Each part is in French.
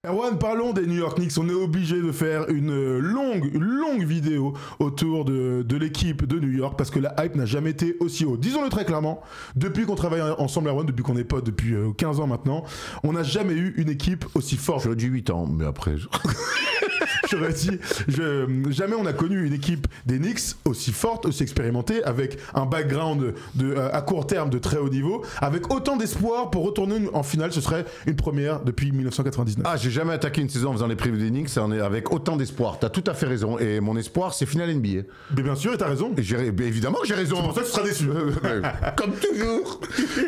Erwan, parlons des New York Knicks. On est obligé de faire une longue vidéo autour de l'équipe de New York parce que la hype n'a jamais été aussi haute. Disons-le très clairement, depuis qu'on travaille ensemble, Erwan, depuis qu'on est potes depuis 15 ans maintenant, on n'a jamais eu une équipe aussi forte. J'aurais dit 8 ans, mais après... J'aurais dit, jamais on a connu une équipe des Knicks aussi forte, aussi expérimentée, avec un background à court terme de très haut niveau, avec autant d'espoir pour retourner en finale. Ce serait une première depuis 1999. Ah, j'ai jamais attaqué une saison en faisant les previews des Knicks avec autant d'espoir. T'as tout à fait raison. Et mon espoir, c'est finale NBA. Mais bien sûr, et t'as raison. Évidemment que j'ai raison. C'est pour ça que tu seras déçu. Comme toujours.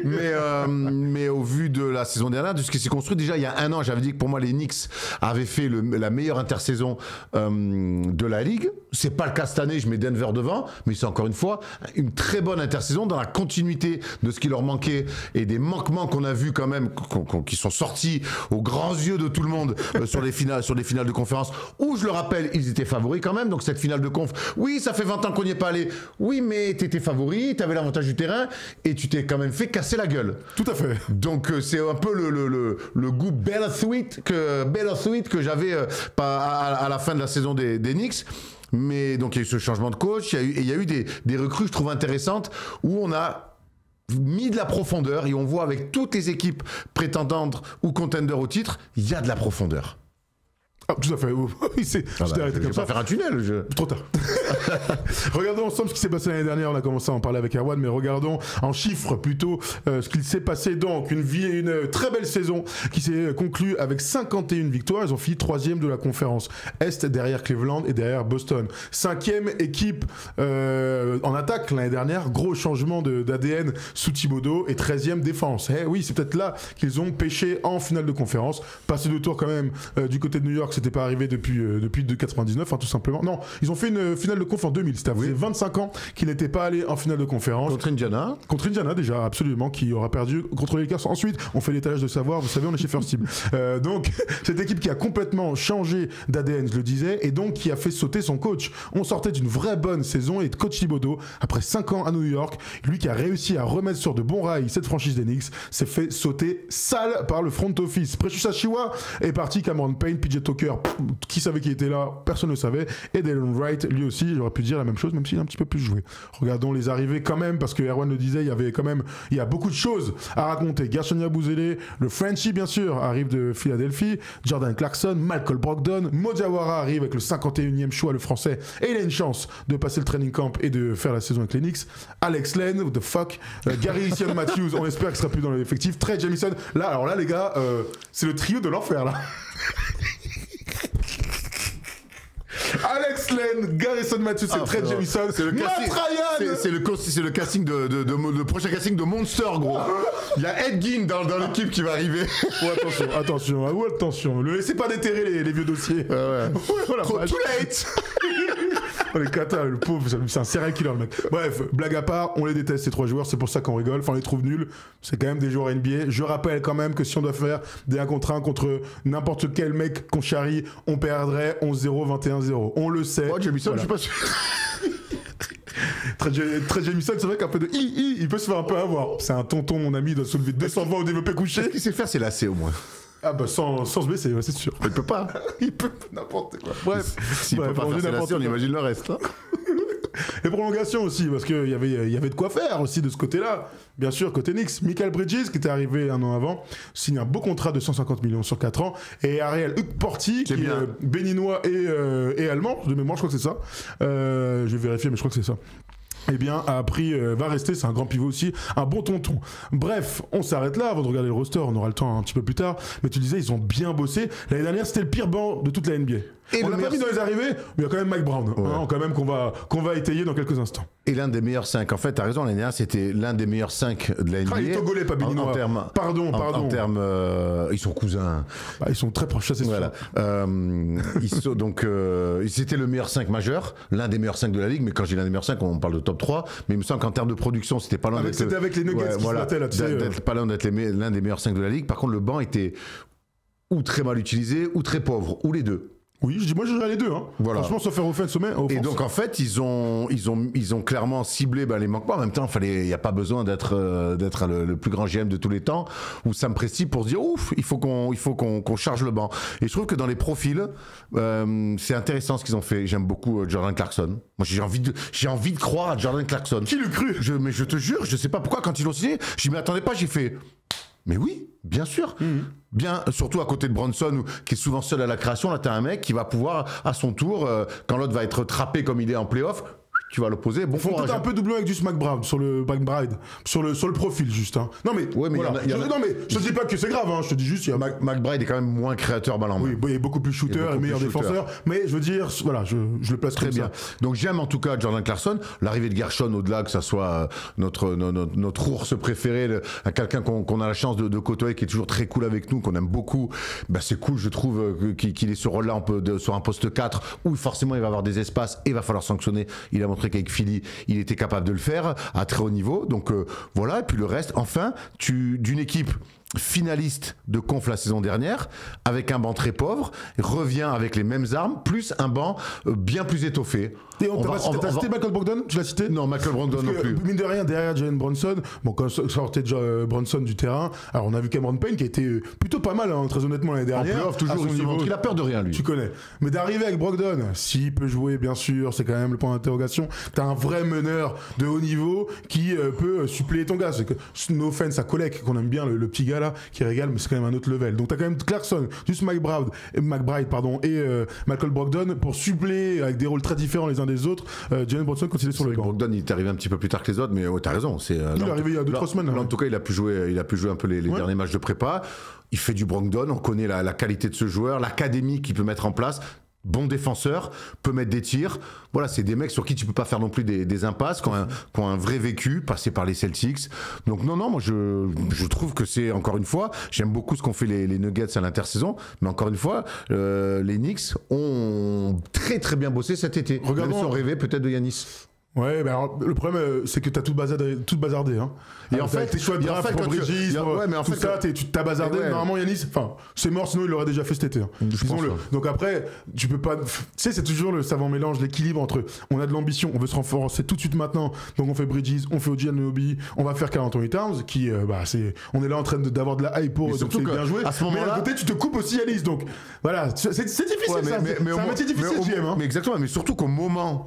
Mais au vu de la saison dernière, de ce qui s'est construit, déjà il y a un an, j'avais dit que pour moi les Knicks avaient fait la meilleure intersaison de la ligue. C'est pas le cas cette année, je mets Denver devant, mais c'est encore une fois une très bonne intersaison dans la continuité de ce qui leur manquait et des manquements qu'on a vus quand même, qui sont sortis aux grands yeux de tout le monde sur les finales de conférence, où je le rappelle, ils étaient favoris quand même. Donc cette finale de conf, oui, ça fait 20 ans qu'on n'y est pas allé, oui, mais t'étais favori, t'avais l'avantage du terrain et tu t'es quand même fait casser la gueule. Tout à fait. Donc c'est un peu le goût bittersweet que j'avais à la fin de la saison des Knicks. Mais donc il y a eu ce changement de coach, il y a eu des recrues, je trouve, intéressantes, où on a mis de la profondeur et on voit avec toutes les équipes prétendantes ou contenders au titre, il y a de la profondeur. Ah, tout à fait. Je t'ai arrêté comme ça. Je vais pas faire un tunnel. Trop tard. Regardons ensemble ce qui s'est passé l'année dernière. On a commencé à en parler avec Erwan, mais regardons en chiffres plutôt ce qu'il s'est passé. Donc, une très belle saison qui s'est conclue avec 51 victoires. Ils ont fini 3e de la conférence Est, derrière Cleveland et derrière Boston. 5e équipe en attaque l'année dernière. Gros changement d'ADN sous Thibodeau et 13e défense. Oui, c'est peut-être là qu'ils ont pêché en finale de conférence. Passé de tour quand même du côté de New York. C'était pas arrivé depuis 99, hein, tout simplement. Non, ils ont fait une finale de conf en 2000. C'était 25 ans qu'ils n'étaient pas allés en finale de conférence. Contre Indiana. Contre Indiana, déjà, absolument, qui aura perdu contre les Lakers. Ensuite, on fait l'étalage de savoir. Vous savez, on est chez First Team. Donc, cette équipe qui a complètement changé d'ADN, je le disais, et donc qui a fait sauter son coach. On sortait d'une vraie bonne saison et coach Thibodeau, après 5 ans à New York, lui qui a réussi à remettre sur de bons rails cette franchise des Knicks, s'est fait sauter sale par le front office. Precious Achiuwa est parti, Cameron Payne, PJ Tucker, qui savait qu'il était là, personne ne savait, et Delon Wright, lui aussi, j'aurais pu dire la même chose, même s'il a un petit peu plus joué. Regardons les arrivées quand même, parce que Erwan le disait, il y a beaucoup de choses à raconter. Gershon Yabusele, le Frenchie bien sûr, arrive de Philadelphie, Jordan Clarkson, Malcolm Brogdon, Mo Diawara arrive avec le 51e choix, le français, et il a une chance de passer le training camp et de faire la saison avec les Knicks. Alex Len, what the fuck, Gary Sean Matthews, on espère qu'il sera plus dans l'effectif, Trey Jamison, alors là les gars, c'est le trio de l'enfer là. Alex Len, Garrison Matthews et Trey Jamison, c'est le casting le prochain casting de Monster, gros. Il y a Ed Gein dans l'équipe qui va arriver. Attention, ne laissez pas déterrer les vieux dossiers. Too late. Les cata, le pauvre, c'est un serial killer le mec. Bref, blague à part, on les déteste ces 3 joueurs, c'est pour ça qu'on rigole, enfin on les trouve nuls, c'est quand même des joueurs NBA. Je rappelle quand même que si on doit faire des 1 contre 1 contre n'importe quel mec qu'on charrie, on perdrait 11-0, 21-0. On le sait. Moi, Jamison, je suis pas sûr. Trey Jamison, c'est vrai qu'un peu de il peut se faire un peu avoir. C'est un tonton, mon ami, il doit soulever 220 au développé couché. Ce qu'il sait faire, c'est lasser au moins. Ah bah sans se baisser, c'est sûr. Il peut pas. Il peut n'importe quoi. Bref. S'il peut pas faire lasser, on imagine le reste. Hein. Les prolongations aussi, parce qu'il y avait de quoi faire aussi de ce côté-là. Bien sûr, côté Knicks, Michael Bridges, qui était arrivé 1 an avant, signe un beau contrat de 150 millions sur 4 ans. Et Ariel Hukporti, qui est béninois et allemand, de mémoire, je crois que c'est ça. Je vais vérifier, mais je crois que c'est ça. Eh bien, va rester, c'est un grand pivot aussi, un bon tonton. Bref, on s'arrête là avant de regarder le roster, on aura le temps un petit peu plus tard. Mais tu disais, ils ont bien bossé. L'année dernière, c'était le pire banc de toute la NBA. Et on l'a pas mis dans les arrivées, mais il y a quand même Mike Brown, quand même qu'on va étayer dans quelques instants. Et l'un des meilleurs 5. En fait, t'as raison, l'année dernière, c'était l'un des meilleurs 5 de la NBA. Ah, il est togolais, pas béninois. Pardon. En termes, ils sont cousins. Bah, ils sont très proches, ça c'est voilà. sûr. Donc, c'était le meilleur 5 majeur, l'un des meilleurs 5 de la ligue. Mais quand je dis l'un des meilleurs 5, on parle de top 3. Mais il me semble qu'en termes de production, c'était pas loin d'être. C'était avec les Nuggets qui se battaient là, tu sais. Pas loin d'être l'un des meilleurs 5 de la ligue. Par contre, le banc était ou très mal utilisé, ou très pauvre, ou les deux. Oui, moi je dirais les deux. Hein. Voilà. Franchement, sauf faire offense au offense. Et donc en fait, ils ont clairement ciblé les manquements. En même temps, il n'y a pas besoin d'être le plus grand GM de tous les temps ou Sam Presti pour se dire ouf, il faut qu'on charge le banc. Et je trouve que dans les profils, c'est intéressant ce qu'ils ont fait. J'aime beaucoup Jordan Clarkson. Moi, j'ai envie de croire à Jordan Clarkson. Qui l'eût cru? Mais je te jure, je sais pas pourquoi quand ils l'ont signé, je m'y attendais pas. J'ai fait. Mais oui, bien sûr. Bien, surtout à côté de Bronson, qui est souvent seul à la création. Là, tu as un mec qui va pouvoir, à son tour, quand l'autre va être trappé comme il est en playoff, tu vas l'opposer. Bon, Ils font peut-être un peu doublon avec du McBride sur le McBride, sur le profil juste. Hein. Non mais, ouais, mais voilà. Non mais je te dis pas que c'est grave, hein. Je te dis juste il y a McBride est quand même moins créateur balle en main. Oui, il est beaucoup plus shooter et meilleur défenseur. Mais je veux dire, voilà, je le place très comme bien. ça. Donc j'aime en tout cas Jordan Clarkson. L'arrivée de Gershon, au-delà que ça soit notre ours préféré, quelqu'un qu'on a la chance de côtoyer, qui est toujours très cool avec nous, qu'on aime beaucoup. Bah, c'est cool, je trouve, qu'il ait ce rôle-là sur un poste 4 où forcément il va avoir des espaces et il va falloir sanctionner. Il a montré qu'avec Philly, il était capable de le faire à très haut niveau. Donc voilà, et puis le reste, enfin, d'une équipe finaliste de conf la saison dernière, avec un banc très pauvre, revient avec les mêmes armes, plus un banc bien plus étoffé. Et t'as cité Michael Brogdon? Tu l'as cité? Non, Michael Brogdon non plus. Mine de rien, derrière Jalen Brunson, bon, quand sortait Brunson du terrain, alors on a vu Cameron Payne qui a été plutôt pas mal, hein, très honnêtement, l'année dernière. En playoff, toujours, il a peur de rien, lui. Tu connais. Mais d'arriver avec Brogdon, s'il peut jouer, bien sûr, c'est quand même le point d'interrogation. T'as un vrai meneur de haut niveau qui peut suppléer ton gars. C'est que, no offense à Kolek, qu'on aime bien, le petit gars là, qui régale, mais c'est quand même un autre level. Donc t'as quand même Clarkson, juste McBride, et Michael Brogdon pour suppléer avec des rôles très différents les uns des autres. Jalen Brunson quand il est sur le banc. Brogdon, il est arrivé un petit peu plus tard que les autres, mais ouais, t'as raison. Il est arrivé il y a 2-3 semaines. En tout cas, il a pu jouer un peu les derniers matchs de prépa. Il fait du Brogdon, on connaît la qualité de ce joueur, l'académie qu'il peut mettre en place. Bon défenseur, peut mettre des tirs. Voilà, c'est des mecs sur qui tu peux pas faire non plus des impasses, qui ont un vrai vécu, passé par les Celtics. Donc non, moi je trouve que c'est, encore une fois, j'aime beaucoup ce qu'ont fait les Nuggets à l'intersaison, mais encore une fois, les Knicks ont très très bien bossé cet été. Regardons, même sans rêver peut-être de Giannis. Ouais, ben alors, le problème, c'est que t'as tout bazardé. Hein. Et en fait, tes choix de draft pour Bridges, tout ça, tu t'as bazardé. Ouais. Normalement, Giannis, c'est mort, sinon il l'aurait déjà fait cet été. Hein. Disons-le. Donc après, tu peux pas. Tu sais, c'est toujours le savant mélange, l'équilibre entre on a de l'ambition, on veut se renforcer tout de suite maintenant, donc on fait Bridges, on fait OG Anunoby, on va faire Karl Anthony Towns, qui, on est là en train d'avoir de la hype pour, donc c'est bien joué. Mais à côté, tu te coupes aussi Giannis, donc voilà, c'est difficile ça. C'est un métier difficile, GM. Mais exactement, mais surtout qu'au moment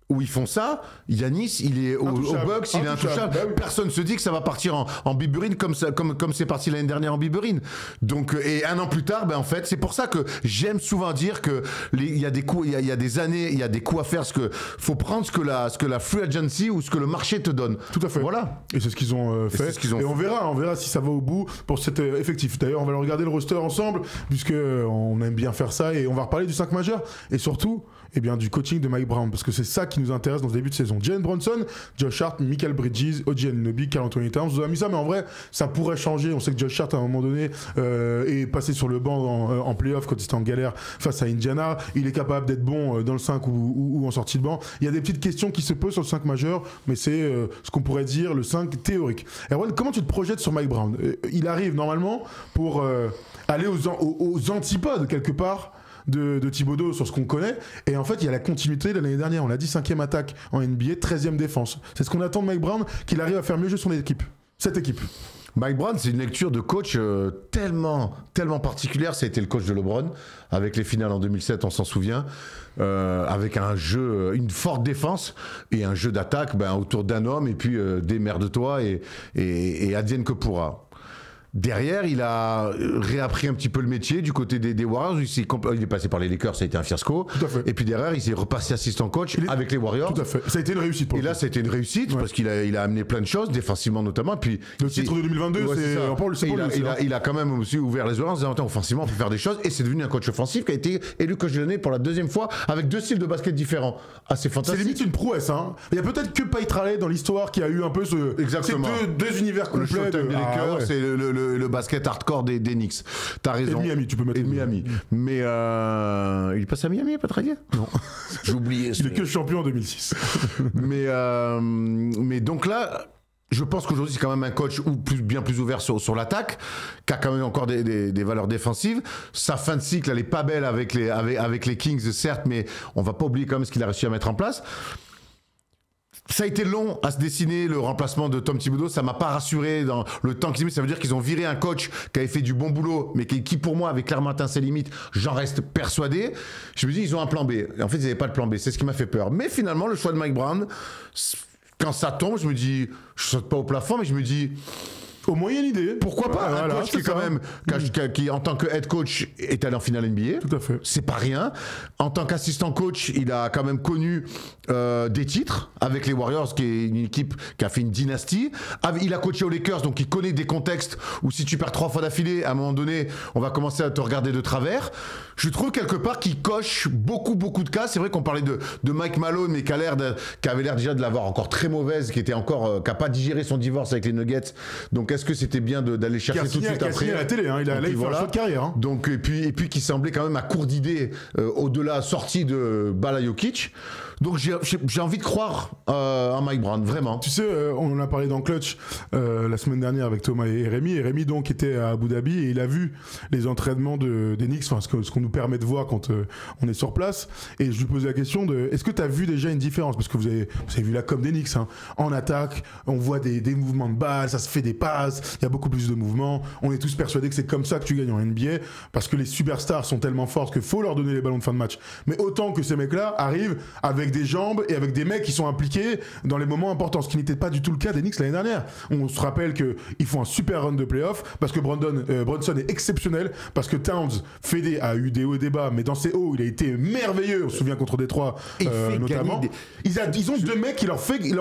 où ils font ça, Giannis, il est au Bucks, il est intouchable. Bah oui. Personne se dit que ça va partir en biberine comme c'est parti l'année dernière en biberine. Donc, et un an plus tard, en fait, c'est pour ça que j'aime souvent dire que il y a des coups, il y a des années, il y a des coups à faire. Faut prendre ce que la free agency ou ce que le marché te donne. Tout à fait. Voilà. Et c'est ce qu'ils ont fait. Et on verra si ça va au bout pour cet effectif. D'ailleurs, on va regarder le roster ensemble, puisque on aime bien faire ça, et on va reparler du 5 majeur et surtout, du coaching de Mike Brown, parce que c'est ça qui nous intéresse dans ce début de saison. Jalen Brunson, Josh Hart, Michael Bridges, OG Anunoby, Karl Anthony Towns. On a mis ça, mais en vrai, ça pourrait changer. On sait que Josh Hart, à un moment donné, est passé sur le banc en playoff quand il était en galère face à Indiana. Il est capable d'être bon dans le 5 ou en sortie de banc. Il y a des petites questions qui se posent sur le 5 majeur, mais c'est ce qu'on pourrait dire le 5 théorique. Erwan, comment tu te projettes sur Mike Brown? Il arrive normalement pour aller aux antipodes, quelque part, de Thibodeau sur ce qu'on connaît, et en fait il y a la continuité de l'année dernière. On l'a dit, 5e attaque en NBA, 13e défense. C'est ce qu'on attend de Mike Brown, qu'il arrive à faire mieux jouer cette équipe. Mike Brown, c'est une lecture de coach tellement particulière. Ça a été le coach de LeBron avec les finales en 2007, on s'en souvient, avec un jeu, une forte défense et un jeu d'attaque autour d'un homme, et puis démerde-toi et advienne que pourra. Derrière, il a réappris un petit peu le métier du côté des Warriors. Il est passé par les Lakers, ça a été un fiasco. Tout à fait. Et puis derrière, il s'est repassé assistant coach avec les Warriors. Tout à fait. Ça a été une réussite pour lui. Et là, ça a été une réussite parce qu'il a amené plein de choses, défensivement notamment. Puis le titre de 2022, il a quand même aussi ouvert les yeux en disant offensivement, on peut faire des choses. Et c'est devenu un coach offensif qui a été élu coach de l'année pour la 2e fois avec 2 styles de basket différents. Assez fantastique. C'est limite une prouesse. Hein. Il y a peut-être que Paitrale dans l'histoire qui a eu un peu ces deux univers complets. C'est le basket hardcore des Knicks. T'as raison. Et Miami, tu peux mettre. Et Miami. Mais il passe à Miami, pas très bien. Non. J'ai oublié. Il est que champion en 2006. mais donc là, je pense qu'aujourd'hui, c'est quand même un coach bien plus ouvert sur l'attaque, qui a quand même encore des valeurs défensives. Sa fin de cycle, elle est pas belle avec les Kings, certes, mais on va pas oublier quand même ce qu'il a réussi à mettre en place. Ça a été long à se dessiner, le remplacement de Tom Thibodeau. Ça m'a pas rassuré dans le temps qu'ils ont mis. Ça veut dire qu'ils ont viré un coach qui avait fait du bon boulot, mais qui pour moi avait clairement atteint ses limites. J'en reste persuadé. Je me dis, ils ont un plan B. Et en fait, ils n'avaient pas de plan B. C'est ce qui m'a fait peur. Mais finalement, le choix de Mike Brown, quand ça tombe, je me dis, je saute pas au plafond, mais je me dis, au moins, il y a une idée. Pourquoi pas un coach qui, quand même, qui, en tant que head coach, est allé en finale NBA. Tout à fait. C'est pas rien. En tant qu'assistant coach, il a quand même connu des titres avec les Warriors, qui est une équipe qui a fait une dynastie. Il a coaché aux Lakers, donc il connaît des contextes où si tu perds 3 fois d'affilée, à un moment donné, on va commencer à te regarder de travers. Je trouve quelque part qu'il coche beaucoup de cas. C'est vrai qu'on parlait de Mike Malone, mais qui avait l'air déjà de l'avoir encore très mauvaise, qui n'a pas digéré son divorce avec les Nuggets. Donc est-ce que c'était bien d'aller chercher tout de suite après à la télé, hein, il a fait un choix de carrière. Hein. Donc, et puis qui semblait quand même à court d'idées au-delà sortie de Bala Jokic. Donc j'ai envie de croire en Mike Brown, vraiment. Tu sais, on en a parlé dans Clutch la semaine dernière avec Thomas et Rémi. Et Rémi donc était à Abu Dhabi et il a vu les entraînements des Knicks, enfin ce qu'on nous permet de voir quand on est sur place. Et je lui posais la question de est-ce que tu as vu déjà une différence? Parce que vous avez vu la com des Knicks, hein. En attaque, on voit des mouvements de balle, ça se fait des passes, il y a beaucoup plus de mouvements. On est tous persuadés que c'est comme ça que tu gagnes en NBA parce que les superstars sont tellement forts qu'il faut leur donner les ballons de fin de match. Mais autant que ces mecs-là arrivent avec des jambes et avec des mecs qui sont impliqués dans les moments importants, ce qui n'était pas du tout le cas des Knicks l'année dernière. On se rappelle qu'ils font un super run de playoff parce que Brunson est exceptionnel, parce que Towns a eu des hauts et des bas, mais dans ses hauts, il a été merveilleux. On se souvient contre Détroit notamment. Ils ont 2 mecs qui leur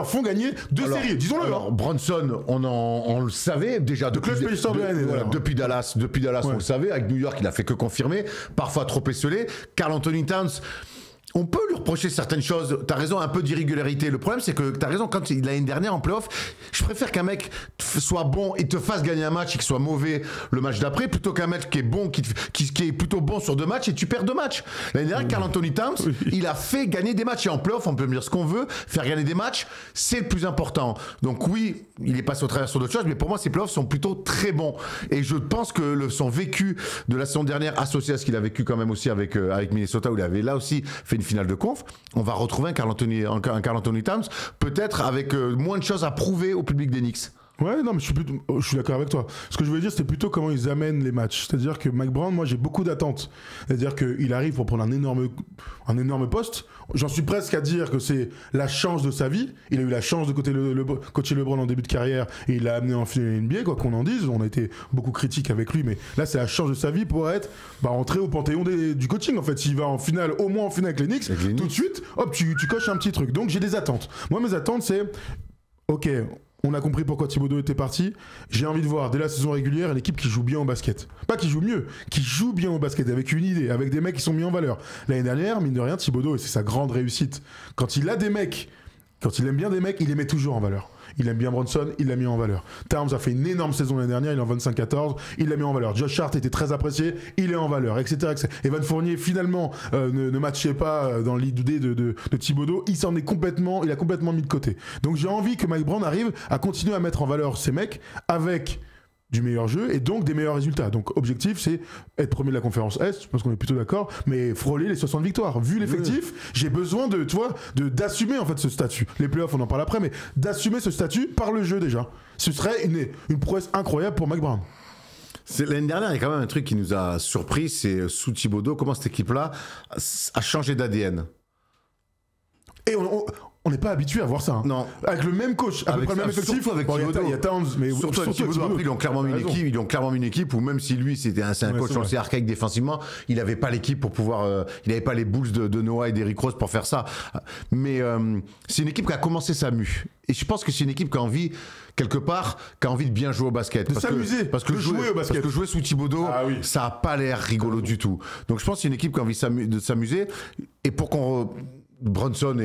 font gagner 2 séries, disons-le. Alors, Brunson, on le savait déjà depuis Dallas, on le savait. Avec New York, il a fait que confirmer, parfois trop esselé. Karl Anthony Towns, on peut lui reprocher certaines choses. T'as raison, un peu d'irrégularité. Le problème, c'est que t'as raison, quand l'année dernière en playoff, je préfère qu'un mec soit bon et te fasse gagner un match et qu'il soit mauvais le match d'après, plutôt qu'un mec qui est bon, qui est plutôt bon sur 2 matchs et tu perds 2 matchs. L'année dernière, Karl Anthony Towns, il a fait gagner des matchs. Et en playoff, on peut me dire ce qu'on veut, faire gagner des matchs, c'est le plus important. Donc oui, il est passé au travers sur d'autres choses, mais pour moi, ces playoffs sont plutôt très bons. Et je pense que son vécu de la saison dernière, associé à ce qu'il a vécu quand même aussi avec Minnesota, où il avait là aussi fait une finale de conf, on va retrouver un Karl Anthony Towns, peut-être avec moins de choses à prouver au public des Knicks. Ouais, non, mais je suis d'accord avec toi. Ce que je voulais dire, c'était plutôt comment ils amènent les matchs. C'est-à-dire que Mike Brown, moi, j'ai beaucoup d'attentes. C'est-à-dire qu'il arrive pour prendre un énorme poste. J'en suis presque à dire que c'est la chance de sa vie. Il a eu la chance de coacher LeBron en début de carrière et il l'a amené en finale NBA, quoi qu'on en dise. On a été beaucoup critiques avec lui, mais là, c'est la chance de sa vie pour entrer au panthéon du coaching. En fait, s'il va en finale, au moins en finale avec les Knicks, tout de suite, hop, tu coches un petit truc. Donc, j'ai des attentes. Moi, mes attentes, c'est OK. On a compris pourquoi Thibodeau était parti. J'ai envie de voir, dès la saison régulière, une équipe qui joue bien au basket. Pas qui joue mieux, qui joue bien au basket, avec une idée, avec des mecs qui sont mis en valeur. L'année dernière, mine de rien, Thibodeau, et c'est sa grande réussite, quand il aime bien des mecs, il les met toujours en valeur. Il aime bien Brunson, il l'a mis en valeur. Towns a fait une énorme saison l'année dernière, il est en 25-14, il l'a mis en valeur. Josh Hart était très apprécié, il est en valeur, etc. Evan Fournier, finalement, ne matchait pas dans l'idée de Thibodeau. Il a complètement mis de côté. Donc j'ai envie que Mike Brown arrive à continuer à mettre en valeur ces mecs avec du meilleur jeu et donc des meilleurs résultats. Donc objectif, c'est être premier de la conférence Est, je pense qu'on est plutôt d'accord, mais frôler les 60 victoires. Vu l'effectif, j'ai besoin d'assumer en fait ce statut. Les playoffs, on en parle après, mais d'assumer ce statut par le jeu déjà. Ce serait une prouesse incroyable pour Mike Brown. L'année dernière, il y a quand même un truc qui nous a surpris, c'est sous Thibodeau, comment cette équipe-là a changé d'ADN. Et on n'est pas habitué à voir ça. Hein. Non. Avec le même coach, à peu près le même effectif. Il y a Towns, mais surtout avec Thibodeau. Après, ils ont clairement mis une équipe où même si lui, c'est un coach assez archaïque défensivement, il n'avait pas l'équipe pour pouvoir. Il n'avait pas les Bulls de Noah et d'Eric Rose pour faire ça. Mais c'est une équipe qui a commencé sa mue. Et je pense que c'est une équipe qui a envie, quelque part, de bien jouer au basket. De s'amuser, de jouer au basket. Parce que jouer sous Thibodeau, ça n'a pas l'air rigolo du tout. Donc je pense que c'est une équipe qui a envie de s'amuser. Et pour qu'on. Brunson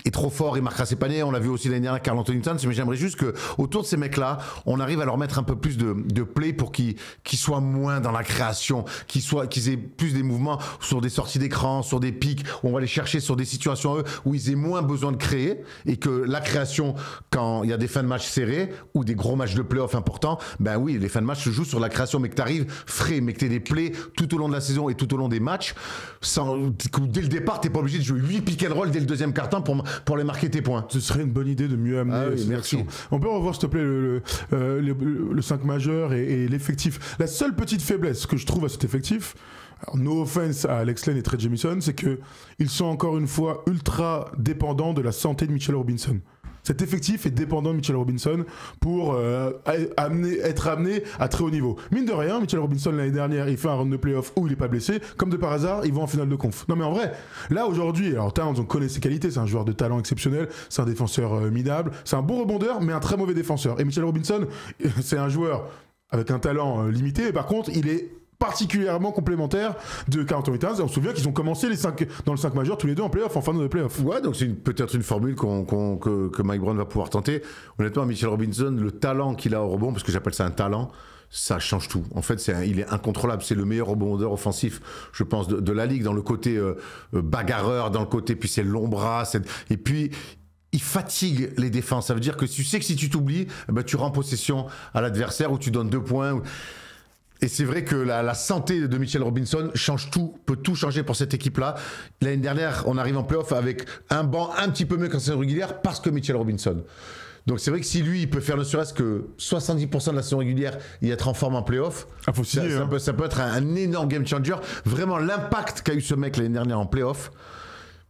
est trop fort, il marquera ses paniers. On l'a vu aussi l'année dernière, Karl Anthony Towns. Mais j'aimerais juste que autour de ces mecs-là, on arrive à leur mettre un peu plus de play pour qu'ils soient moins dans la création, qu'ils aient plus des mouvements sur des sorties d'écran, sur des pics, où on va les chercher sur des situations où ils aient moins besoin de créer, et que la création, quand il y a des fins de match serrés ou des gros matchs de play-off importants, ben oui, les fins de match se jouent sur la création, mais que tu arrives frais, mais que tu aies des plays tout au long de la saison et tout au long des matchs, dès le départ, tu n'es pas obligé de jouer 8 pick and roll dès le deuxième quart-temps pour les marquer tes points. Ce serait une bonne idée de mieux amener oui, merci. action. On peut revoir, s'il te plaît, le 5 majeur et l'effectif. La seule petite faiblesse que je trouve à cet effectif, alors, no offense à Alex Len et Trey Jemison, c'est qu'ils sont encore une fois ultra dépendants de la santé de Mitchell Robinson. Cet effectif est dépendant de Mitchell Robinson pour être amené à très haut niveau. Mine de rien, Mitchell Robinson l'année dernière, il fait un round de playoff où il n'est pas blessé. Comme de par hasard, il va en finale de conf. Non mais en vrai, là aujourd'hui, alors Towns, on connaît ses qualités, c'est un joueur de talent exceptionnel, c'est un défenseur minable, c'est un bon rebondeur, mais un très mauvais défenseur. Et Mitchell Robinson, c'est un joueur avec un talent limité, mais par contre, il est particulièrement complémentaire de Karl Anthony Towns. Et on se souvient qu'ils ont commencé dans le 5 majeur tous les deux en playoff, en fin de playoff. Ouais, donc c'est peut-être une formule que Mike Brown va pouvoir tenter. Honnêtement, Mitchell Robinson, le talent qu'il a au rebond, parce que j'appelle ça un talent, ça change tout. En fait, il est incontrôlable. C'est le meilleur rebondeur offensif, je pense, de la ligue, dans le côté bagarreur, dans le côté, puis c'est le long bras. Et puis, il fatigue les défenses. Ça veut dire que tu sais que si tu t'oublies, ben, tu rends possession à l'adversaire ou tu donnes 2 points. Et c'est vrai que la santé de Mitchell Robinson change tout, peut tout changer pour cette équipe-là. L'année dernière, on arrive en playoff avec un banc un petit peu mieux qu'en saison régulière parce que Mitchell Robinson. Donc c'est vrai que si lui, il peut faire ne serait-ce que 70% de la saison régulière et être en forme en playoff, ça peut être un énorme game changer. Vraiment, l'impact qu'a eu ce mec l'année dernière en playoff,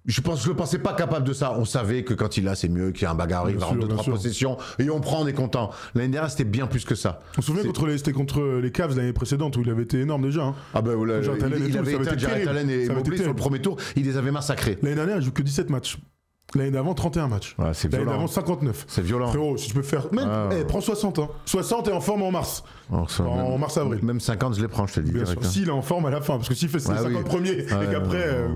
je le pensais pas capable de ça. On savait que quand il a, c'est mieux, qu'il y a un bagarre, il va rendre 2-3 possessions et on prend, on est content. L'année dernière, c'était bien plus que ça. On se souvient c'était contre les Cavs l'année précédente où il avait été énorme déjà. Hein. Ah ben voilà, il avait été Jarrett Allen et Mobley sur le premier tour, il les avait massacrés. L'année dernière, il joue que 17 matchs. L'année d'avant, 31 matchs. Ouais, c'est violent. L'année d'avant, 59. C'est violent. Frérot, si tu peux faire. Prends 60. Hein. 60 et en forme en mars. En mars-avril. Même 50, je les prends, je te dis. Bien sûr. S'il est en forme à la fin, parce que s'il fait ses 50 premiers et qu'après,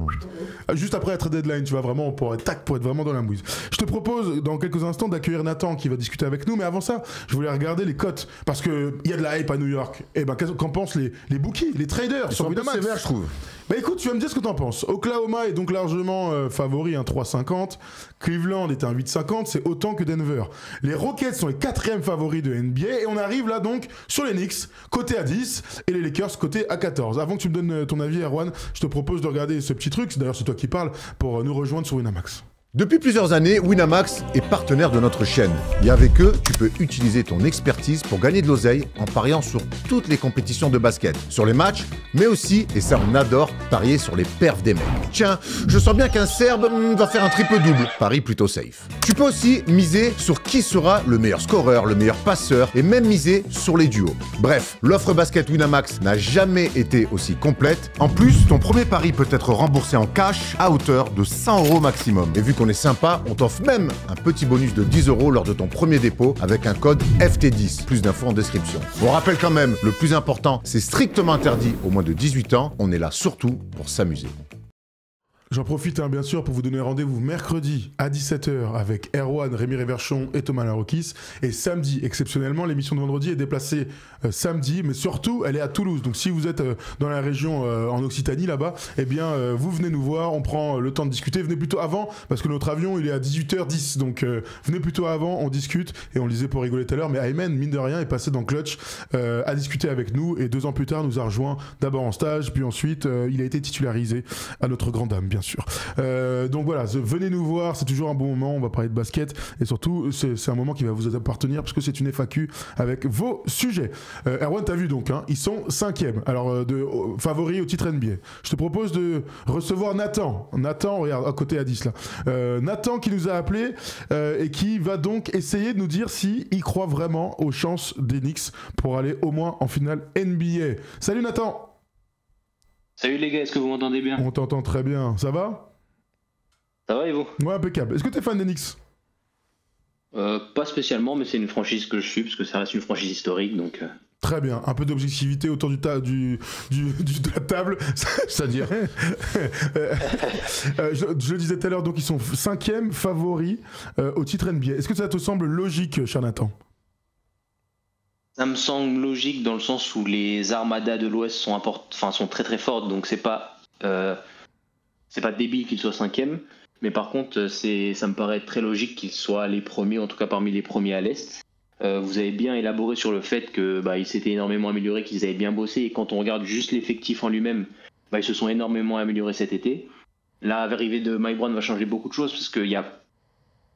juste après être deadline, tu vas vraiment pour être vraiment dans la mouise. Je te propose dans quelques instants d'accueillir Nathan qui va discuter avec nous, mais avant ça, je voulais regarder les cotes parce qu'il y a de la hype à New York. Et ben, qu'en pensent les bookies, les traders sur Winamax? C'est sévère, je trouve. Bah écoute, tu vas me dire ce que t'en penses. Oklahoma est donc largement favori, un 3,50. Cleveland est un 8,50, c'est autant que Denver. Les Rockets sont les 4e favoris de NBA et on arrive là donc sur les Knicks, côté à 10, et les Lakers côté à 14. Avant que tu me donnes ton avis, Erwan, je te propose de regarder ce petit truc, d'ailleurs c'est toi qui parles, pour nous rejoindre sur Winamax. Depuis plusieurs années, Winamax est partenaire de notre chaîne. Et avec eux, tu peux utiliser ton expertise pour gagner de l'oseille en pariant sur toutes les compétitions de basket, sur les matchs, mais aussi, et ça on adore, parier sur les perfs des mecs. Tiens, je sens bien qu'un Serbe va faire un triple-double. Paris plutôt safe. Tu peux aussi miser sur qui sera le meilleur scoreur, le meilleur passeur, et même miser sur les duos. Bref, l'offre basket Winamax n'a jamais été aussi complète. En plus, ton premier pari peut être remboursé en cash à hauteur de 100 € maximum. Et vu qu'on est sympa, on t'offre même un petit bonus de 10 € lors de ton premier dépôt avec un code FT10. Plus d'infos en description. On rappelle quand même, le plus important, c'est strictement interdit aux moins de 18 ans. On est là surtout pour s'amuser. J'en profite bien sûr pour vous donner rendez-vous mercredi à 17h avec Erwan, Rémi Réverchon et Thomas Larokis. Et samedi, exceptionnellement, l'émission de vendredi est déplacée samedi, mais surtout elle est à Toulouse. Donc si vous êtes dans la région en Occitanie là-bas, eh bien vous venez nous voir, on prend le temps de discuter. Venez plutôt avant parce que notre avion il est à 18h10. Donc venez plutôt avant, on discute. Et on le disait pour rigoler tout à l'heure, mais Ayman, mine de rien, est passé dans Clutch à discuter avec nous. Et 2 ans plus tard, nous a rejoint d'abord en stage, puis ensuite il a été titularisé à notre grande dame, bien sûr. Donc voilà, venez nous voir, c'est toujours un bon moment, on va parler de basket et surtout c'est un moment qui va vous appartenir parce que c'est une FAQ avec vos sujets. Erwan, t'as vu donc, hein, ils sont 5e, alors favoris au titre NBA. Je te propose de recevoir Nathan, regarde, à côté à 10 là. Nathan qui nous a appelé et qui va donc essayer de nous dire s'il croit vraiment aux chances des Knicks pour aller au moins en finale NBA. Salut Nathan! Salut les gars, est-ce que vous m'entendez bien? On t'entend très bien, ça va? Ça va et vous? Ouais, impeccable. Est-ce que t'es fan des Knicks? Pas spécialement, mais c'est une franchise que je suis, parce que ça reste une franchise historique, donc Très bien, un peu d'objectivité autour de la table. C'est-à-dire je le disais tout à l'heure, donc ils sont 5e favoris au titre NBA. Est-ce que ça te semble logique, cher Nathan ? Ça me semble logique dans le sens où les armadas de l'Ouest sont très très fortes, donc c'est pas débile qu'ils soient 5e, mais par contre ça me paraît très logique qu'ils soient les premiers, en tout cas parmi les premiers à l'Est. Vous avez bien élaboré sur le fait que ils s'étaient énormément améliorés, qu'ils avaient bien bossé, et quand on regarde juste l'effectif en lui-même, ils se sont énormément améliorés cet été. L'arrivée de Mike Brown va changer beaucoup de choses parce qu'il y a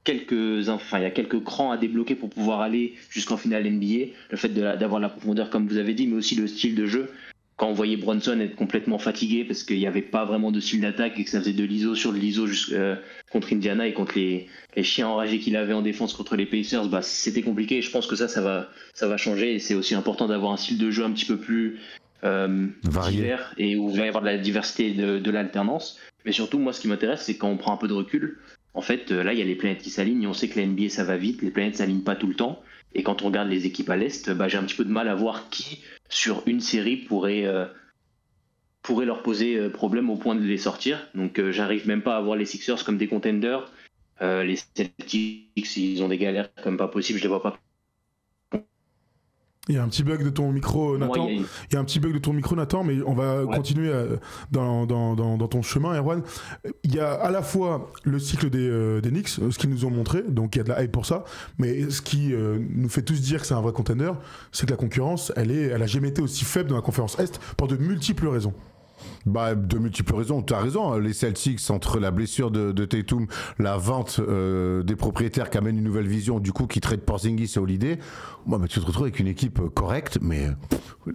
quelques crans à débloquer pour pouvoir aller jusqu'en finale NBA. Le fait d'avoir la profondeur, comme vous avez dit, mais aussi le style de jeu. Quand on voyait Brunson être complètement fatigué parce qu'il n'y avait pas vraiment de style d'attaque et que ça faisait de l'ISO sur de l'ISO contre Indiana et contre les chiens enragés qu'il avait en défense contre les Pacers, c'était compliqué. Et je pense que ça va changer, et c'est aussi important d'avoir un style de jeu un petit peu plus divers, et où il va y avoir de la diversité et de l'alternance. Mais surtout, moi, ce qui m'intéresse, c'est quand on prend un peu de recul. En fait, là, il y a les planètes qui s'alignent, et on sait que la NBA, ça va vite, les planètes ne s'alignent pas tout le temps. Et quand on regarde les équipes à l'Est, j'ai un petit peu de mal à voir qui, sur une série, pourrait leur poser problème au point de les sortir. Donc, j'arrive même pas à voir les Sixers comme des contenders. Les Celtics, ils ont des galères comme pas possible, je les vois pas. Il y a un petit bug de ton micro, Nathan. Il y a un petit bug de ton micro, Nathan, mais on va continuer dans ton chemin, Erwan. Il y a à la fois le cycle des Knicks, ce qu'ils nous ont montré, donc il y a de la hype pour ça, mais ce qui nous fait tous dire que c'est un vrai contender, c'est que la concurrence, elle a jamais été aussi faible dans la conférence Est pour de multiples raisons. De multiples raisons, tu as raison. Les Celtics, entre la blessure de Tatum, la vente des propriétaires qui amène une nouvelle vision, du coup qui trade Porzingis et Holiday, tu te retrouves avec une équipe correcte, mais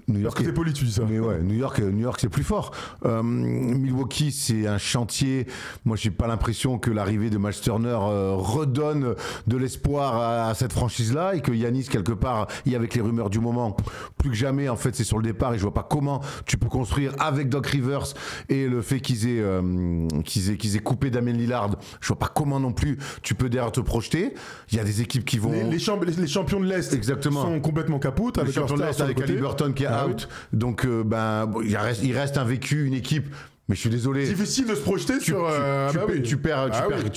New York. Parce que t'es poli, tu dis ça. Mais ouais, New York c'est plus fort. Milwaukee, c'est un chantier. Moi, j'ai pas l'impression que l'arrivée de Miles Turner redonne de l'espoir à cette franchise-là, et que Giannis, quelque part, avec les rumeurs du moment, plus que jamais, en fait, c'est sur le départ, et je vois pas comment tu peux construire avec Doc Rivers et le fait qu'ils aient coupé Damian Lillard. Je vois pas comment non plus tu peux derrière te projeter. Il y a des équipes qui vont... Les champions de l'Est. Exactement. Sont complètement capoutes. Les champions de l'Est avec Haliburton qui est out. Oui. Donc, il reste un vécu, une équipe. Mais je suis désolé. Difficile de se projeter sur. Tu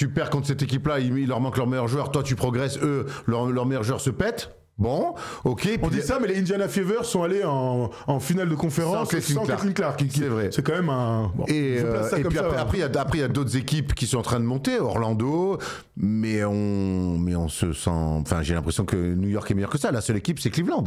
perds contre cette équipe-là. Il leur manque leur meilleur joueur. Toi, tu progresses. Eux, leur meilleur joueur se pète. Bon, ok. On dit ça, mais les Indiana Fever sont allés en finale de conférence sans Caitlin Clark. C'est vrai. C'est quand même un. Bon, et puis après, il y a d'autres équipes qui sont en train de monter. Orlando, mais on se sent. Enfin, j'ai l'impression que New York est meilleur que ça. La seule équipe, c'est Cleveland.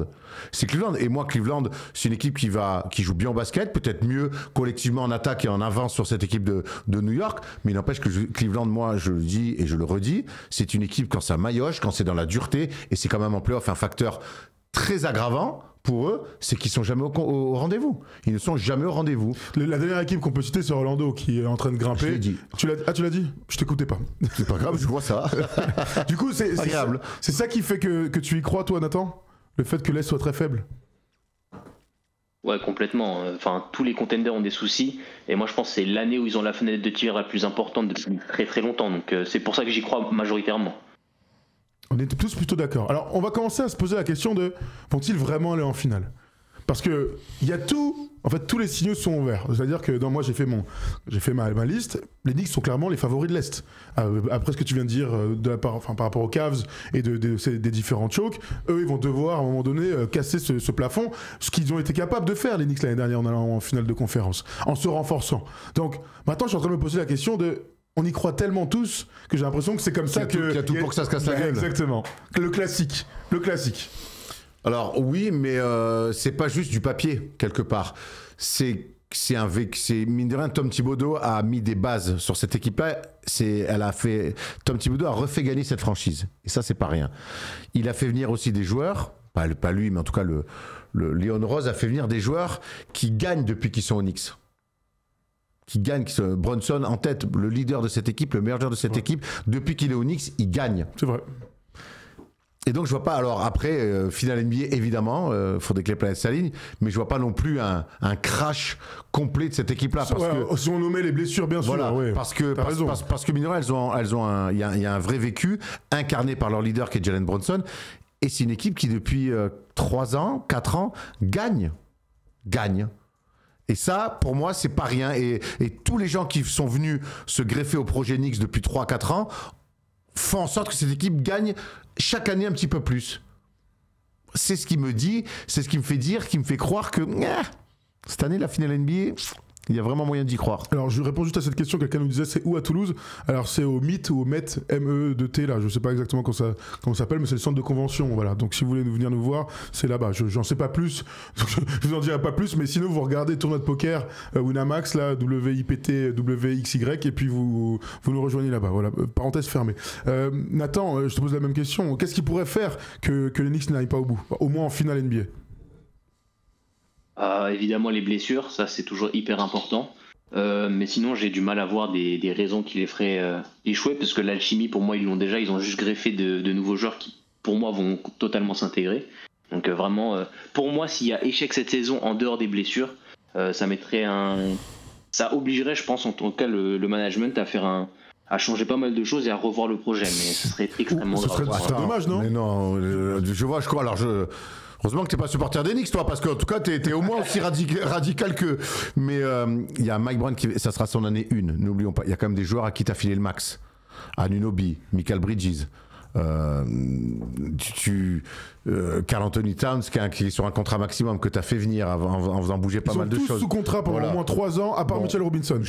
Et moi, Cleveland, c'est une équipe qui joue bien au basket, peut-être mieux collectivement en attaque et en avance sur cette équipe de New York. Mais il n'empêche que Cleveland, moi, je le dis et je le redis, c'est une équipe quand ça maillotche, quand c'est dans la dureté, et c'est quand même en playoff un facteur très aggravant pour eux, c'est qu'ils sont jamais au rendez-vous. Ils ne sont jamais au rendez-vous. La dernière équipe qu'on peut citer, c'est Orlando, qui est en train de grimper. Je l'ai dit. Tu l'as dit ? Je t'écoutais pas. C'est pas grave, je vois ça. Du coup, c'est agréable. C'est ça qui fait que tu y crois, toi, Nathan ? Le fait que l'Est soit très faible ? Ouais, complètement. Enfin, tous les contenders ont des soucis. Et moi, je pense que c'est l'année où ils ont la fenêtre de tir la plus importante depuis très très longtemps. Donc, c'est pour ça que j'y crois majoritairement. On était tous plutôt d'accord. Alors, on va commencer à se poser la question de vont-ils vraiment aller en finale ? Parce que il y a tout. En fait, tous les signaux sont ouverts. C'est-à-dire que moi, j'ai fait ma liste. Les Knicks sont clairement les favoris de l'Est. Après ce que tu viens de dire par rapport aux Cavs et des différents chokes, eux, ils vont devoir à un moment donné casser ce plafond, ce qu'ils ont été capables de faire les Knicks l'année dernière en allant en finale de conférence, en se renforçant. Donc maintenant, je suis en train de me poser la question de on y croit tellement tous que j'ai l'impression que c'est comme ça qu'il y a tout pour que ça se casse la gueule. Exactement. Le classique. Alors oui, mais c'est pas juste du papier quelque part. C'est mine de rien, Tom Thibodeau a mis des bases sur cette équipe-là. Tom Thibodeau a refait gagner cette franchise, et ça c'est pas rien. Il a fait venir aussi des joueurs, pas lui, mais en tout cas le Leon Rose a fait venir des joueurs qui gagnent depuis qu'ils sont aux Knicks. Brunson en tête, le leader de cette équipe, le meilleur joueur de cette équipe, depuis qu'il est aux Knicks, il gagne. C'est vrai. Et donc je vois pas, alors après, finale NBA évidemment, faudrait que les planètes s'alignent, mais je vois pas non plus un crash complet de cette équipe-là. Si on nommait les blessures, bien sûr. Voilà, parce que mine de rien, il y a un vrai vécu incarné par leur leader qui est Jalen Brunson. et c'est une équipe qui depuis 3 ans, 4 ans, gagne. Et ça, pour moi, c'est pas rien. Et tous les gens qui sont venus se greffer au projet Knicks depuis 3-4 ans font en sorte que cette équipe gagne chaque année un petit peu plus. C'est ce qui me dit, c'est ce qui me fait dire, qui me fait croire que cette année, la finale NBA, il y a vraiment moyen d'y croire. Alors, je réponds juste à cette question. Quelqu'un nous disait, c'est où à Toulouse? Alors, c'est au MIT ou au Met, MET, là. Je sais pas exactement comment ça s'appelle, mais c'est le centre de convention. Voilà. Donc, si vous voulez venir nous voir, c'est là-bas. J'en sais pas plus. Je vous en dirai pas plus, mais sinon, vous regardez Tournoi de Poker, Winamax, là, WIPT, WXY, et puis vous nous rejoignez là-bas. Voilà. Parenthèse fermée. Nathan, je te pose la même question. Qu'est-ce qui pourrait faire que les Knicks n'aillent pas au bout? Au moins en finale NBA. Évidemment les blessures, ça c'est toujours hyper important. Mais sinon j'ai du mal à voir des raisons qui les feraient échouer, parce que l'alchimie pour moi ils l'ont déjà, ils ont juste greffé de nouveaux joueurs qui pour moi vont totalement s'intégrer. Donc vraiment, pour moi s'il y a échec cette saison en dehors des blessures, ça obligerait je pense en tout cas le management à changer pas mal de choses et à revoir le projet, mais ce serait extrêmement grave. Ce serait dommage, non? Mais non, je crois. Alors heureusement que t'es pas supporter des Knicks, toi, parce qu'en tout cas, t'es au moins aussi radical que. Mais il y a Mike Brown ça sera son année 1, n'oublions pas. Il y a quand même des joueurs à qui t'as filé le max. Anunoby, Michael Bridges, Karl Anthony Towns, qui est sur un contrat maximum que t'as fait venir en faisant bouger pas mal de choses. Ils sont tous sous contrat pendant au moins 3 ans, à part Mitchell Robinson.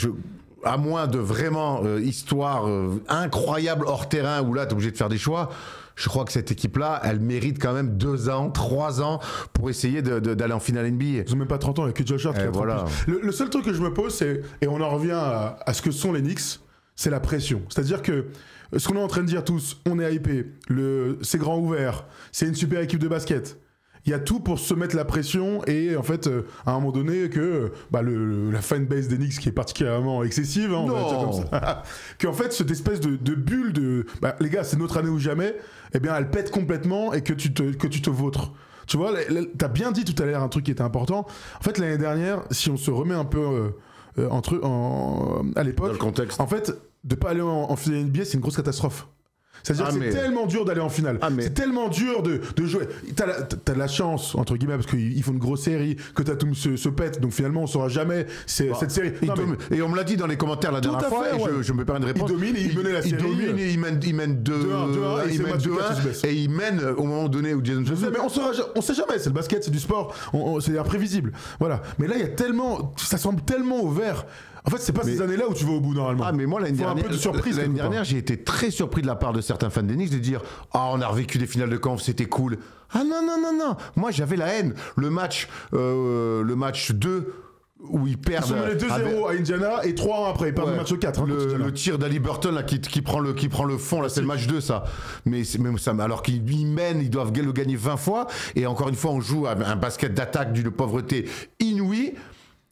À moins de vraiment histoire incroyable hors terrain où là, t'es obligé de faire des choix. Je crois que cette équipe-là, elle mérite quand même 2 ans, 3 ans pour essayer d'aller en finale NBA. Ils ont même pas 30 ans avec Josh Hart. Voilà. Le seul truc que je me pose, c'est, et on en revient à ce que sont les Knicks, c'est la pression. C'est-à-dire que ce qu'on est en train de dire tous, on est hypé, c'est grand ouvert, c'est une super équipe de basket. Il y a tout pour se mettre la pression et en fait, à un moment donné, que la fanbase des Knicks qui est particulièrement excessive, on va dire comme ça, qu'en fait, cette espèce de bulle de les gars, c'est notre année ou jamais, eh bien, elle pète complètement et que tu te vautres. Tu vois, t'as bien dit tout à l'heure un truc qui était important. En fait, l'année dernière, si on se remet un peu à l'époque, dans le contexte, en fait, de pas aller en finale NBA, c'est une grosse catastrophe. C'est-à-dire que c'est tellement dur d'aller en finale. C'est tellement dur de jouer. T'as la chance, entre guillemets, parce qu'ils font une grosse série, que Tatum se pète, donc finalement on saura jamais cette série. Et on me l'a dit dans les commentaires la dernière fois, et je me permets de répondre. Il domine, il menait la série. Il domine, et il mène 2-1, et il mène au moment donné où Jason Johnson. Mais on sait jamais, c'est le basket, c'est du sport, c'est imprévisible. Voilà. Mais là, il y a tellement, ça semble tellement ouvert. En fait, c'est pas ces années-là où tu vas au bout normalement. Mais moi, l'année dernière, j'ai été très surpris de la part de certains fans des Knicks de dire on a revécu des finales de conf, c'était cool. Ah non. Moi, j'avais la haine. Le match 2 où ils perdent. Ils sont menés 2-0 à Indiana et 3-1 après. Ils perdent le match 4. Le tir d'Ali Burton là, qui prend le fond, là, c'est le match 2, ça. Mais même ça, alors qu'ils mènent, ils doivent le gagner 20 fois. Et encore une fois, on joue un basket d'attaque d'une pauvreté inouïe.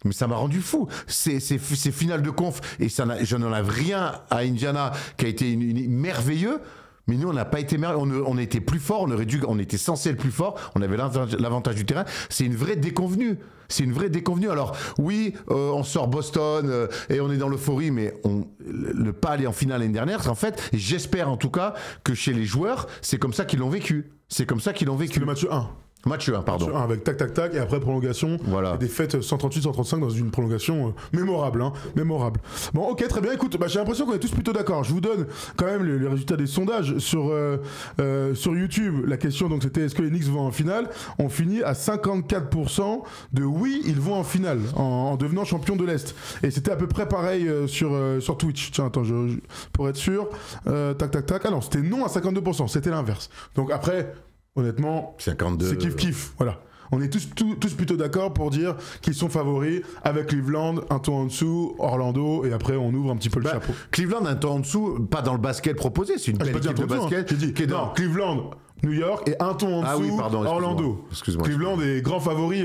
Mais ça m'a rendu fou. Ces finales de conf, et je n'en ai rien à Indiana qui a été merveilleux. Mais nous, on n'a pas été merveilleux. On était plus fort, on était censé être plus fort. On avait l'avantage du terrain. C'est une vraie déconvenue. Alors, oui, on sort Boston et on est dans l'euphorie, mais ne pas aller en finale l'année dernière, en fait, j'espère en tout cas que chez les joueurs, c'est comme ça qu'ils l'ont vécu. C'est le match 1. Match 1, pardon. Match 1 avec tac, et après prolongation. Voilà. Des fêtes 138-135 dans une prolongation mémorable. Mémorable. Bon, ok, très bien. Écoute, j'ai l'impression qu'on est tous plutôt d'accord. Je vous donne quand même les résultats des sondages sur YouTube. La question, donc, c'était est-ce que les Knicks vont en finale? On finit à 54% de oui, ils vont en finale en devenant champion de l'Est. Et c'était à peu près pareil sur Twitch. Tiens, attends, pour être sûr. Tac. Ah non, c'était non à 52%. C'était l'inverse. Donc après... Honnêtement, 52, c'est kiff. Voilà. On est tous plutôt d'accord pour dire qu'ils sont favoris avec Cleveland, un ton en dessous, Orlando, et après on ouvre un petit peu le chapeau. Cleveland, un ton en dessous, pas dans le basket proposé, c'est une belle équipe de basket. Non, Cleveland, New York et un ton en dessous, Orlando. Excuse-moi. Cleveland est grand favori,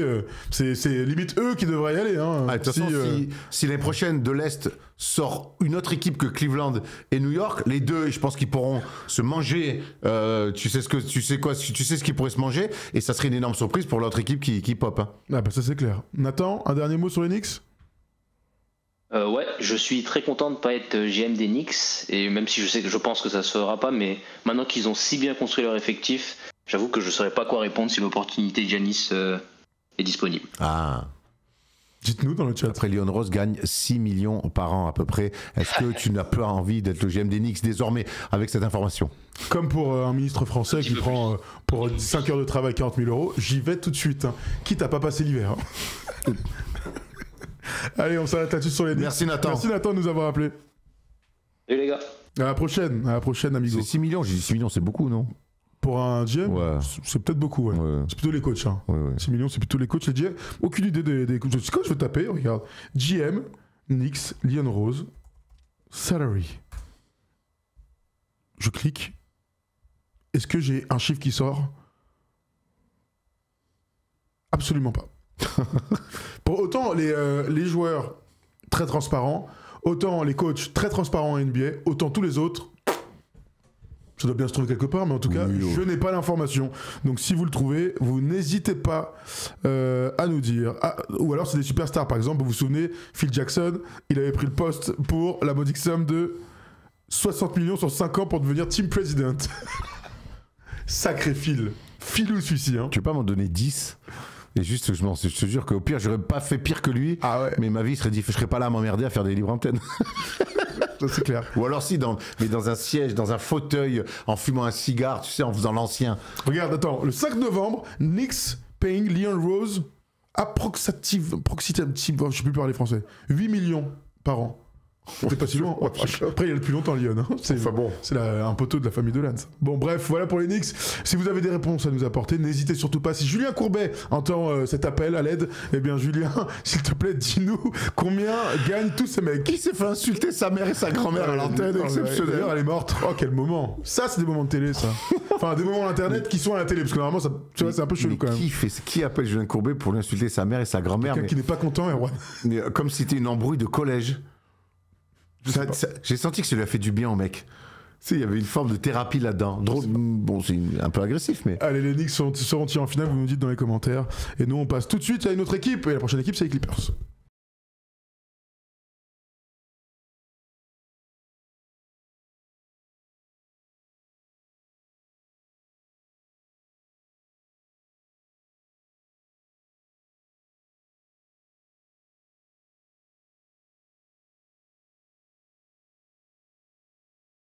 c'est limite eux qui devraient y aller. De toute façon, si l'année prochaine de l'Est sort une autre équipe que Cleveland et New York, les deux, je pense qu'ils pourront se manger. Tu sais ce qu'ils pourraient se manger, et ça serait une énorme surprise pour l'autre équipe qui pop. Ah bah ça c'est clair. Nathan, un dernier mot sur les Knicks? Ouais, je suis très content de ne pas être GM des Knicks, et même si je pense que ça se fera pas, mais maintenant qu'ils ont si bien construit leur effectif, J'avoue que je ne saurais pas quoi répondre si l'opportunité de Giannis est disponible. Ah. Dites-nous dans le chat. Après, Leon Rose gagne 6 millions par an à peu près. Est-ce que tu n'as pas envie d'être le GM des Knicks désormais avec cette information? Comme pour un ministre français qui prend pour 5 heures de travail 40 000 euros, j'y vais tout de suite, hein. Quitte à pas passer l'hiver. Hein. Allez, on s'arrête là-dessus sur les Knicks. Merci Nathan. Merci Nathan de nous avoir appelés. Salut les gars. À la prochaine, amigo. C'est 6 millions, j'ai dit 6 millions, c'est beaucoup, non? Pour un GM, Ouais. c'est peut-être beaucoup, ouais. Ouais. C'est plutôt les coachs, hein. Ouais. 6 millions, c'est plutôt les coachs, les GM. Aucune idée des coachs. C'est quoi je veux taper? Regarde. GM, Knicks, Leon Rose, salary. Je clique. Est-ce que j'ai un chiffre qui sort? Absolument pas. Pour autant, les joueurs très transparents, autant les coachs très transparents en NBA, autant tous les autres, ça doit bien se trouver quelque part, mais en tout cas, je n'ai pas l'information. Donc si vous le trouvez, vous n'hésitez pas à nous dire. Ou alors c'est des superstars, par exemple, vous vous souvenez, Phil Jackson, il avait pris le poste pour la modique somme de 60 millions sur 5 ans pour devenir team president. Sacré Phil. Philou celui-ci, hein. Tu peux pas m'en donner 10? Et juste, je te jure qu'au pire, j'aurais pas fait pire que lui. Ah ouais. Mais ma vie serait je serais pas là à m'emmerder à faire des livres antennes. Ça, c'est clair. Ou alors si, dans un siège, dans un fauteuil, en fumant un cigare, tu sais, en faisant l'ancien. Regarde, attends, le 5 novembre, Knicks paying Leon Rose approximative, je sais plus parler français, 8 millions par an. T'es pas si loin. Après, il y a le plus longtemps, Lyon. Hein. C'est un poteau de la famille de Lance. Bon, bref, voilà pour les Knicks. Si vous avez des réponses à nous apporter, n'hésitez surtout pas. Si Julien Courbet entend cet appel à l'aide, eh bien, Julien, s'il te plaît, dis-nous combien gagnent tous ces mecs. Qui s'est fait insulter sa mère et sa grand-mère à l'antenne? Exceptionnel. D'ailleurs, elle est morte. Oh, quel moment. Ça, c'est des moments de télé, ça. Enfin, des moments d'internet qui sont à la télé. Parce que normalement, ça, tu vois, c'est un peu chelou quand même. Qui appelle Julien Courbet pour lui insulter sa mère et sa grand-mère? Quelqu'un qui n'est pas content, Erwan. Mais comme si c'était une embrouille de collège. J'ai senti que ça lui a fait du bien au mec. Tu sais, il y avait une forme de thérapie là-dedans. Drôle. Bon, c'est un peu agressif, mais. Allez, les Knicks seront-ils en finale? Vous nous dites dans les commentaires. Et nous, on passe tout de suite à une autre équipe. Et la prochaine équipe, c'est les Clippers.